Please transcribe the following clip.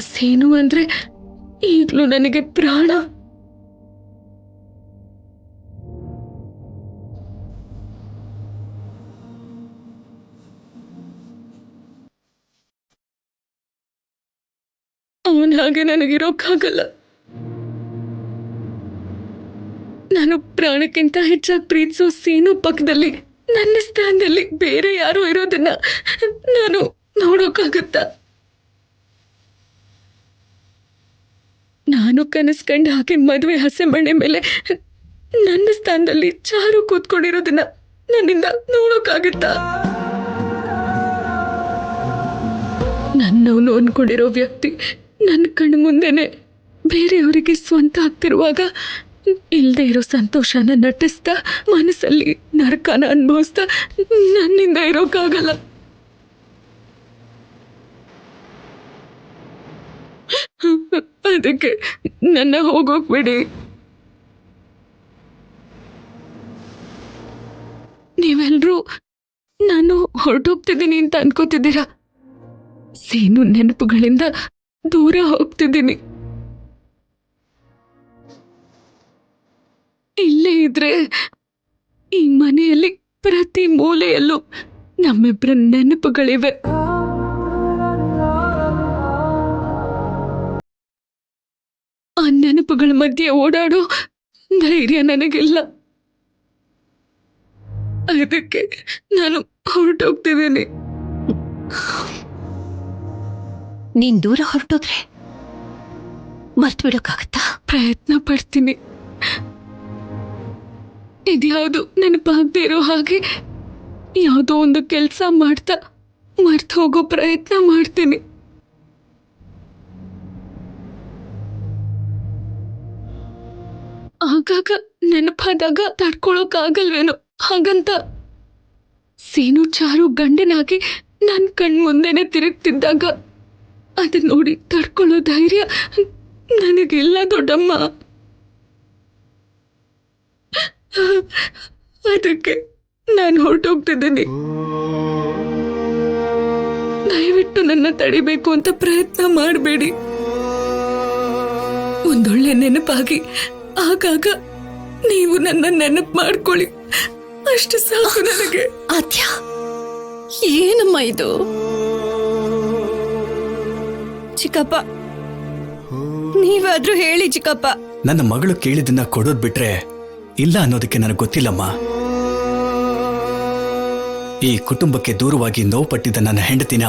ಸೇನು ಅಂದ್ರೆ ಈಗಲೂ ನನಗೆ ಪ್ರಾಣ. ಅವನ ಹಾಗೆ ನನಗಿರೋಕ್ಕಾಗಲ್ಲ. ನಾನು ಪ್ರಾಣಕ್ಕಿಂತ ಹೆಚ್ಚಾಗಿ ಪ್ರೀತಿಸೋ ಸೇನು ಪಕ್ಕದಲ್ಲಿ ನನ್ನ ಸ್ಥಾನದಲ್ಲಿ ಬೇರೆ ಯಾರು ಇರೋದನ್ನ ನಾನು ನೋಡೋಕ್ಕಾಗತ್ತಾ? ನಾನು ಕನಸ್ಕಂಡು ಹಾಗೆ ಮದುವೆ ಹಸೆಮಣೆ ಮೇಲೆ ನನ್ನ ಸ್ಥಾನದಲ್ಲಿ ಚಾರು ಕೂತ್ಕೊಂಡಿರೋದನ್ನ ನನ್ನಿಂದ ನೋಡೋಕ್ಕಾಗತ್ತಾ? ನನ್ನವನು ಅನ್ಕೊಂಡಿರೋ ವ್ಯಕ್ತಿ ನನ್ನ ಕಣ್ಣು ಮುಂದೆನೆ ಬೇರೆಯವರಿಗೆ ಸ್ವಂತ ಆಗ್ತಿರುವಾಗ ಇಲ್ಲದೆ ಇರೋ ಸಂತೋಷನ ನಟಿಸ್ತಾ ಮನಸ್ಸಲ್ಲಿ ನರಕನ ಅನುಭವಿಸ್ತಾ ನನ್ನಿಂದ ಇರೋಕ್ಕಾಗಲ್ಲ. ಅದಕ್ಕೆ ನನ್ನ ಹೋಗೋಕ್ಬಿಡಿ. ನೀವೆಲ್ಲರೂ ನಾನು ಹೊರಟೋಗ್ತಿದ್ದೀನಿ ಅಂತ ಅನ್ಕೋತಿದ್ದೀರಾ. ಸೇನು ನೆನಪುಗಳಿಂದ ದೂರ ಹೋಗ್ತಿದ್ದೀನಿ. ಇಲ್ಲೇ ಇದ್ರೆ ಈ ಮನೆಯಲ್ಲಿ ಪ್ರತಿ ಮೂಲೆಯಲ್ಲೂ ನಮ್ಮಿಬ್ಬರ ನೆನಪುಗಳಿವೆ. ಆ ನೆನಪುಗಳ ಮಧ್ಯೆ ಓಡಾಡೋ ಧೈರ್ಯ ನನಗಿಲ್ಲ. ಅದಕ್ಕೆ ನಾನು ಹೊರಟೋಗ್ತಿದ್ದೀನಿ. ನೀನ್ ದೂರ ಹೊರಟೋದ್ರೆ ಮರ್ತು ಬಿಡೋಕ್ಕಾಗತ್ತಾ? ಪ್ರಯತ್ನ ಪಡ್ತೀನಿ. ಇದ್ಯಾವುದು ನೆನಪಾಗದೇ ಇರೋ ಹಾಗೆ ಯಾವುದೋ ಒಂದು ಕೆಲಸ ಮಾಡ್ತಾ ಮರ್ತು ಹೋಗೋ ಪ್ರಯತ್ನ ಮಾಡ್ತೀನಿ. ಆಗಾಗ ನೆನಪಾದಾಗ ತಡ್ಕೊಳಕ್ಕಾಗಲ್ವೇನೋ ಹಾಗಂತ ಸೇನು ಚಾರು ಗಂಡನಾಗಿ ನನ್ನ ಕಣ್ಮುಂದೆನೆ ತಿರುಗ್ತಿದ್ದಾಗ ಅದನ್ನ ನೋಡಿ ತಡ್ಕೊಳ್ಳೋ ಧೈರ್ಯ ನನಗಿಲ್ಲ ದೊಡ್ಡಮ್ಮ. ಅದಕ್ಕೆ ನಾನು ಹೊರಟೋಗ್ತಿದ್ದೀನಿ. ದಯವಿಟ್ಟು ನನ್ನ ತಡಿಬೇಕು ಅಂತ ಪ್ರಯತ್ನ ಮಾಡಬೇಡಿ. ಒಂದೊಳ್ಳೆ ನೆನಪಾಗಿ ಆಗಾಗ ನೀವು ನನ್ನ ನೆನಪು ಮಾಡ್ಕೊಳ್ಳಿ, ಅಷ್ಟು ಸಾಕು ನನಗೆ. ಆದ್ಯ, ಏನಮ್ಮ ಇದು? ಚಿಕ್ಕಪ್ಪ, ನೀವಾದ್ರೂ ಹೇಳಿ ಚಿಕ್ಕಪ್ಪ. ನನ್ನ ಮಗಳು ಕೇಳಿದ್ದನ್ನ ಕೊಡೋದ್ ಬಿಟ್ರೆ ಇಲ್ಲ ಅನ್ನೋದಕ್ಕೆ ನನಗೆ ಗೊತ್ತಿಲ್ಲಮ್ಮ. ಈ ಕುಟುಂಬಕ್ಕೆ ದೂರವಾಗಿ ನೋವು ಪಟ್ಟಿದ್ದ ನನ್ನ ಹೆಂಡತಿನ